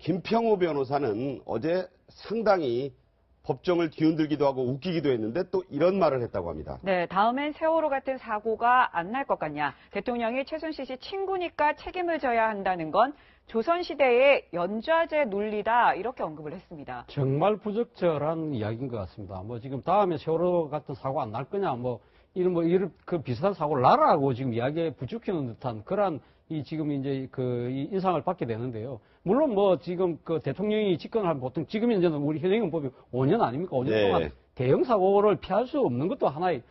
김평우 변호사는 어제 상당히 법정을 뒤흔들기도 하고 웃기기도 했는데 또 이런 말을 했다고 합니다. 네, 다음엔 세월호 같은 사고가 안 날 것 같냐. 대통령이 최순실 씨 친구니까 책임을 져야 한다는 건 조선시대의 연좌제 논리다. 이렇게 언급을 했습니다. 정말 부적절한 이야기인 것 같습니다. 뭐 지금 다음에 세월호 같은 사고 안 날 거냐, 이런 그 비슷한 사고를 나라고 지금 이야기에 부추기는 듯한 그런 지금 이제 이 인상을 받게 되는데요. 물론 뭐 지금 그 대통령이 집권할 보통 지금 현재는 우리 현행은 보면 5년 아닙니까? 5년 동안 대형 사고를 피할 수 없는 것도 하나의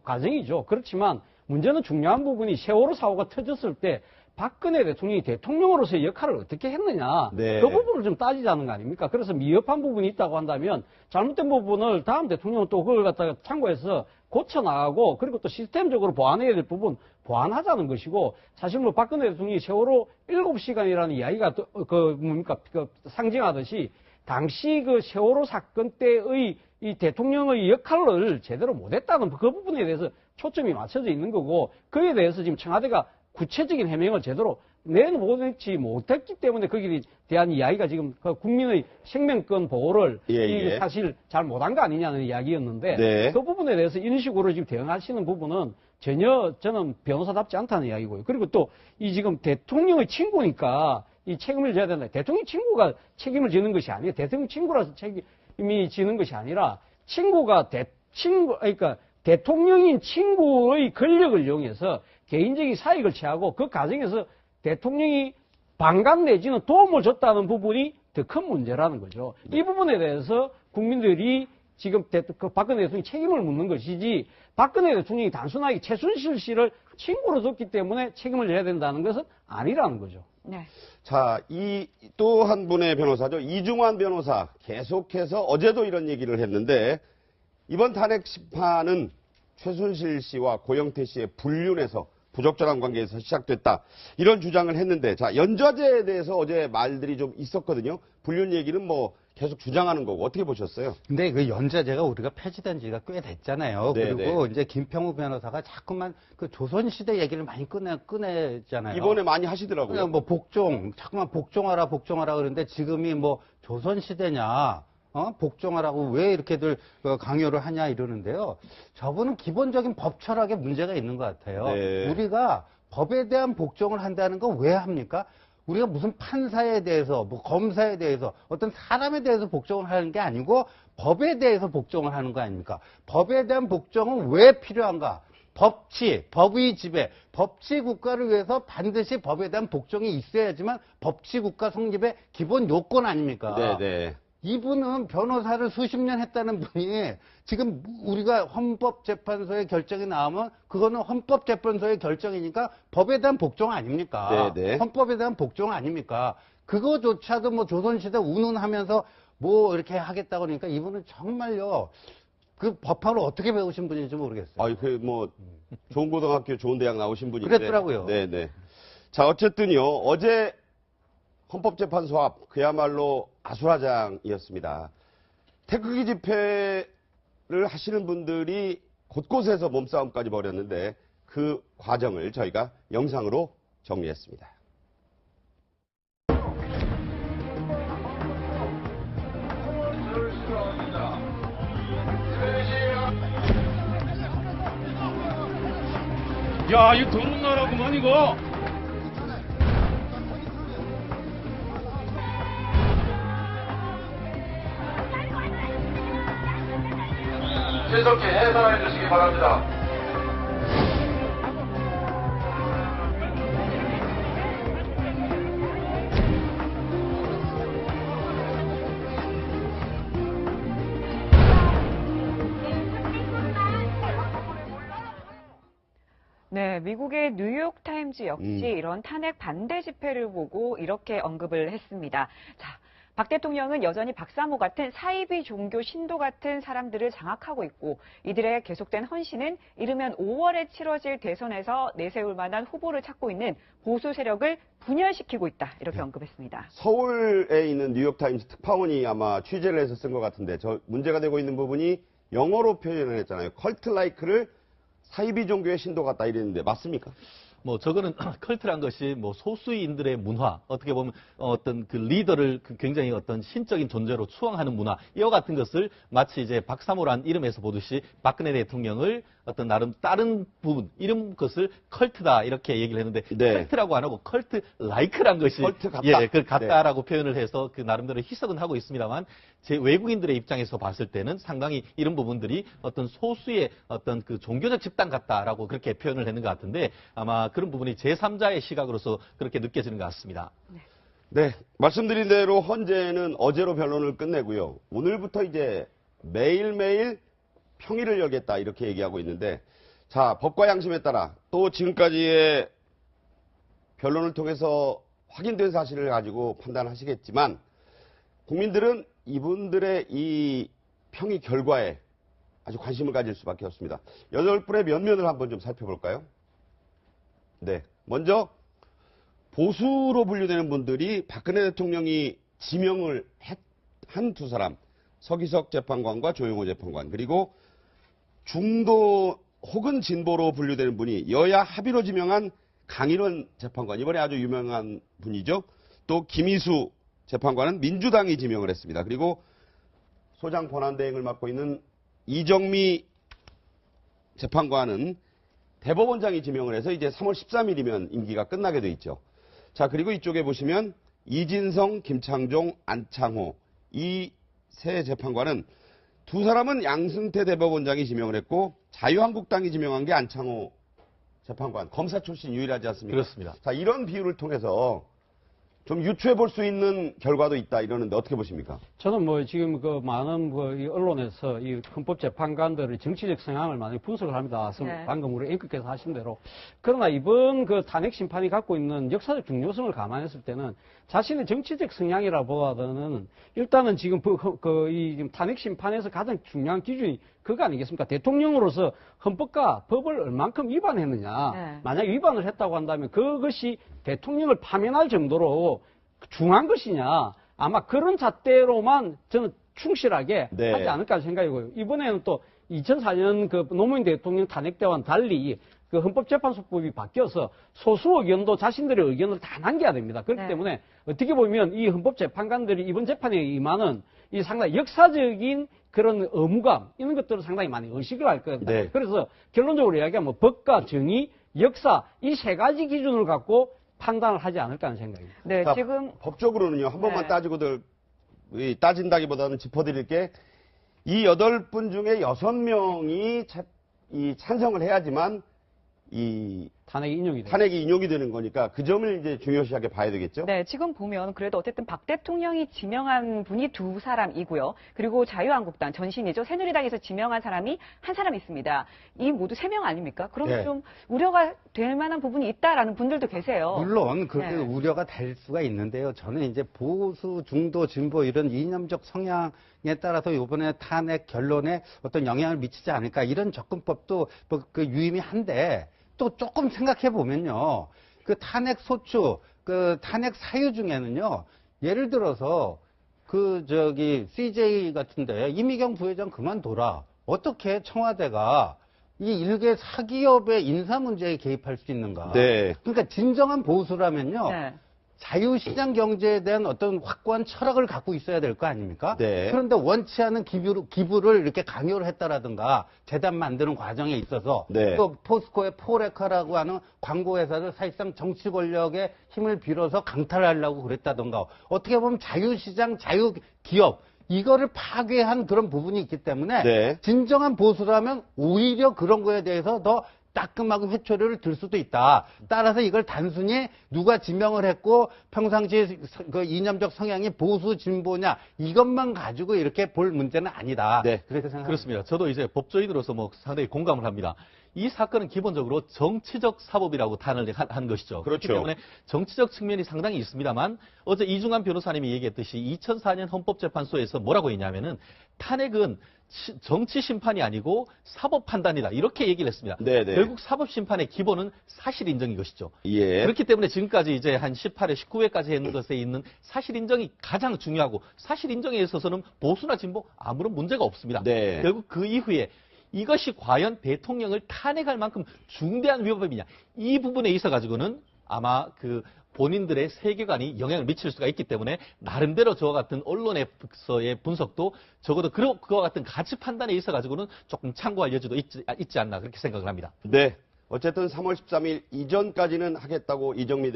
과정이죠. 그렇지만 문제는 중요한 부분이 세월호 사고가 터졌을 때 박근혜 대통령이 대통령으로서의 역할을 어떻게 했느냐. 그 부분을 좀 따지자는 거 아닙니까? 그래서 미흡한 부분이 있다고 한다면 잘못된 부분을 다음 대통령은 또 그걸 갖다가 참고해서 고쳐나가고 그리고 또 시스템적으로 보완해야 될 부분 보완하자는 것이고 사실 뭐 박근혜 대통령이 세월호 7시간이라는 이야기가 상징하듯이 당시 그 세월호 사건 때의 이 대통령의 역할을 제대로 못했다는 그 부분에 대해서 초점이 맞춰져 있는 거고 그에 대해서 지금 청와대가 구체적인 해명을 제대로 내놓지 못했기 때문에 거기에 대한 이야기가 지금 국민의 생명권 보호를 사실 잘 못한 거 아니냐는 이야기였는데 그 부분에 대해서 이런 식으로 지금 대응하시는 부분은 전혀 저는 변호사답지 않다는 이야기고요. 그리고 또 이 지금 대통령의 친구니까 이 책임을 져야 된다. 대통령 친구가 책임을 지는 것이 아니에요. 대통령 친구라서 책임이 지는 것이 아니라 그러니까 대통령인 친구의 권력을 이용해서 개인적인 사익을 취하고 그 과정에서 대통령이 반감 내지는 도움을 줬다는 부분이 더 큰 문제라는 거죠. 이 부분에 대해서 국민들이 지금 박근혜 대통령이 책임을 묻는 것이지 박근혜 대통령이 단순하게 최순실 씨를 친구로 줬기 때문에 책임을 져야 된다는 것은 아니라는 거죠. 네. 자, 또 한 분의 변호사죠. 이중환 변호사 계속해서 어제도 이런 얘기를 했는데 이번 탄핵 심판은 최순실 씨와 고영태 씨의 불륜에서 부적절한 관계에서 시작됐다. 이런 주장을 했는데 자, 연좌제에 대해서 어제 말들이 좀 있었거든요. 불륜 얘기는 뭐 계속 주장하는 거고 어떻게 보셨어요? 근데 그 연좌제가 우리가 폐지된 지가 꽤 됐잖아요. 그리고 이제 김평우 변호사가 자꾸만 그 조선시대 얘기를 많이 꺼내잖아요. 이번에 많이 하시더라고요. 그냥 뭐 자꾸만 복종하라 그러는데 지금이 뭐 조선시대냐, 복종하라고 왜 이렇게들 강요를 하냐 이러는데요. 저분은 기본적인 법 철학에 문제가 있는 것 같아요. 우리가 법에 대한 복종을 한다는 건 왜 합니까? 우리가 무슨 판사에 대해서, 뭐 검사에 대해서, 어떤 사람에 대해서 복종을 하는 게 아니고 법에 대해서 복종을 하는 거 아닙니까? 법에 대한 복종은 왜 필요한가? 법의 지배, 법치 국가를 위해서 반드시 법에 대한 복종이 있어야지만 법치 국가 성립의 기본 요건 아닙니까? 이분은 변호사를 수십 년 했다는 분이 지금 우리가 헌법재판소의 결정이 나오면 그거는 헌법재판소의 결정이니까 법에 대한 복종 아닙니까? 헌법에 대한 복종 아닙니까? 그거조차도 뭐 조선시대 운운하면서 뭐 이렇게 하겠다고 그러니까 이분은 정말요. 그 법학을 어떻게 배우신 분인지 모르겠어요. 좋은 고등학교, 좋은 대학 나오신 분인데. 그랬더라고요. 자, 어쨌든요. 어제 헌법재판소 앞 그야말로 아수라장이었습니다. 태극기 집회를 하시는 분들이 곳곳에서 몸싸움까지 벌였는데 그 과정을 저희가 영상으로 정리했습니다. 야, 이거 더러운 나라구만 이거. 신속히 해산해 주시기 바랍니다. 네, 미국의 뉴욕타임즈 역시 이런 탄핵 반대 집회를 보고 이렇게 언급을 했습니다. 자, 박 대통령은 여전히 박사모 같은 사이비 종교 신도 같은 사람들을 장악하고 있고 이들의 계속된 헌신은 이르면 5월에 치러질 대선에서 내세울 만한 후보를 찾고 있는 보수 세력을 분열시키고 있다. 이렇게 언급했습니다. 서울에 있는 뉴욕타임스 특파원이 아마 취재를 해서 쓴 것 같은데 문제가 되고 있는 부분이 영어로 표현을 했잖아요. 컬트 라이크를 사이비 종교의 신도 같다 이랬는데 맞습니까? 뭐 저거는 컬트란 것이 뭐 소수인들의 문화, 어떻게 보면 어떤 그 리더를 굉장히 어떤 신적인 존재로 추앙하는 문화, 이와 같은 것을 마치 이제 박사모란 이름에서 보듯이 박근혜 대통령을 어떤 나름 다른 부분, 이런 것을 컬트다 이렇게 얘기를 했는데 네. 컬트라고 안 하고 컬트 라이크란 것이 컬트 같다. 예, 그 같다라고 표현을 해서 그 나름대로 희석은 하고 있습니다만 제 외국인들의 입장에서 봤을 때는 상당히 이런 부분들이 어떤 소수의 어떤 그 종교적 집단 같다라고 그렇게 표현을 했는 것 같은데 아마 그런 부분이 제3자의 시각으로서 그렇게 느껴지는 것 같습니다. 네, 말씀드린 대로 헌재는 어제로 변론을 끝내고요. 오늘부터 이제 매일매일 평일을 열겠다 이렇게 얘기하고 있는데, 자, 법과 양심에 따라 또 지금까지의 변론을 통해서 확인된 사실을 가지고 판단하시겠지만 국민들은 이분들의 이 평의 결과에 아주 관심을 가질 수밖에 없습니다. 8분의 면면을 한번 좀 살펴볼까요? 네, 먼저 보수로 분류되는 분들이 박근혜 대통령이 지명을 한 두 사람, 서기석 재판관과 조용호 재판관, 그리고 중도 혹은 진보로 분류되는 분이 여야 합의로 지명한 강일원 재판관, 이번에 아주 유명한 분이죠. 또 김희수 재판관은 민주당이 지명을 했습니다. 그리고 소장 권한대행을 맡고 있는 이정미 재판관은 대법원장이 지명을 해서 이제 3월 13일이면 임기가 끝나게 돼 있죠. 자, 그리고 이쪽에 보시면 이진성, 김창종, 안창호 이 세 재판관은 두 사람은 양승태 대법원장이 지명을 했고 자유한국당이 지명한 게 안창호 재판관, 검사 출신 유일하지 않습니까? 그렇습니다. 자, 이런 비율을 통해서 좀 유추해 볼 수 있는 결과도 있다 이러는데 어떻게 보십니까? 저는 뭐 지금 그 많은 이 언론에서 이 헌법재판관들의 정치적 성향을 많이 분석을 합니다. 네. 방금 우리 앵커께서 하신 대로. 그러나 이번 그 탄핵 심판이 갖고 있는 역사적 중요성을 감안했을 때는 자신의 정치적 성향이라보다는 일단은 지금 이 탄핵 심판에서 가장 중요한 기준이 그거 아니겠습니까? 대통령으로서 헌법과 법을 얼만큼 위반했느냐. 네. 만약 위반을 했다고 한다면 그것이 대통령을 파면할 정도로 중한 것이냐. 아마 그런 잣대로만 저는 충실하게 네. 하지 않을까 생각이고요. 이번에는 또 2004년 그 노무현 대통령 탄핵 때와는 달리 그 헌법재판소법이 바뀌어서 소수 의견도 자신들의 의견을 다 남겨야 됩니다. 그렇기 네. 때문에 어떻게 보면 이 헌법재판관들이 이번 재판에 임하는 이 상당히 역사적인 그런 의무감 이런 것들을 상당히 많이 의식을 할 겁니다. 네. 그래서 결론적으로 이야기하면 법과 정의, 역사 이 세 가지 기준을 갖고 판단을 하지 않을까 하는 생각입니다. 네, 자, 지금 법적으로는요, 한 번만 네. 따진다기보다는 짚어드릴 게, 이 8분 중에 6명이 찬성을 해야지만 이 탄핵이 인용이 됩니다. 탄핵이 인용이 되는 거니까 그 점을 이제 중요시하게 봐야 되겠죠? 네, 지금 보면 그래도 어쨌든 박 대통령이 지명한 분이 두 사람이고요. 그리고 자유한국당 전신이죠. 새누리당에서 지명한 사람이 한 사람 있습니다. 이 모두 3명 아닙니까? 그러면 네. 좀 우려가 될 만한 부분이 있다라는 분들도 계세요. 물론 그게 네. 우려가 될 수가 있는데요. 저는 이제 보수, 중도, 진보 이런 이념적 성향에 따라서 이번에 탄핵 결론에 어떤 영향을 미치지 않을까 이런 접근법도 그 유의미한데 또 조금 생각해 보면요. 그 탄핵 소추, 그 탄핵 사유 중에는요. 예를 들어서 CJ 같은데 이미경 부회장 그만둬라. 어떻게 청와대가 이 일개 사기업의 인사 문제에 개입할 수 있는가? 네. 그러니까 진정한 보수라면요. 네. 자유시장 경제에 대한 어떤 확고한 철학을 갖고 있어야 될 거 아닙니까? 네. 그런데 원치 않은 기부를 이렇게 강요를 했다라든가 재단 만드는 과정에 있어서 네. 또 포스코의 포레카라고 하는 광고회사를 사실상 정치 권력의 힘을 빌어서 강탈하려고 그랬다든가 어떻게 보면 자유시장, 자유기업 이거를 파괴한 그런 부분이 있기 때문에 네. 진정한 보수라면 오히려 그런 거에 대해서 더 따끔하게 회초리를 들 수도 있다. 따라서 이걸 단순히 누가 지명을 했고 평상시에 그 이념적 성향이 보수 진보냐 이것만 가지고 이렇게 볼 문제는 아니다. 네. 그렇게 생각합니다. 그렇습니다. 저도 이제 법조인으로서 뭐 상당히 공감을 합니다. 이 사건은 기본적으로 정치적 사법이라고 단을 한 것이죠. 그렇죠. 그렇기 때문에 정치적 측면이 상당히 있습니다만 어제 이중환 변호사님이 얘기했듯이 2004년 헌법재판소에서 뭐라고 했냐면은 탄핵은 정치 심판이 아니고 사법 판단이다. 이렇게 얘기를 했습니다. 네네. 결국 사법 심판의 기본은 사실 인정인 것이죠. 예. 그렇기 때문에 지금까지 이제 한 18회, 19회까지 했는 것에 있는 사실 인정이 가장 중요하고 사실 인정에 있어서는 보수나 진보 아무런 문제가 없습니다. 네. 결국 그 이후에 이것이 과연 대통령을 탄핵할 만큼 중대한 위법이냐. 이 부분에 있어 가지고는 아마 그 본인들의 세계관이 영향을 미칠 수가 있기 때문에 나름대로 저와 같은 언론에서의 분석도 적어도 그와 같은 가치 판단에 있어 가지고는 조금 참고할 여지도 있지 않나 그렇게 생각을 합니다. 네. 어쨌든 3월 13일 이전까지는 하겠다고 이정미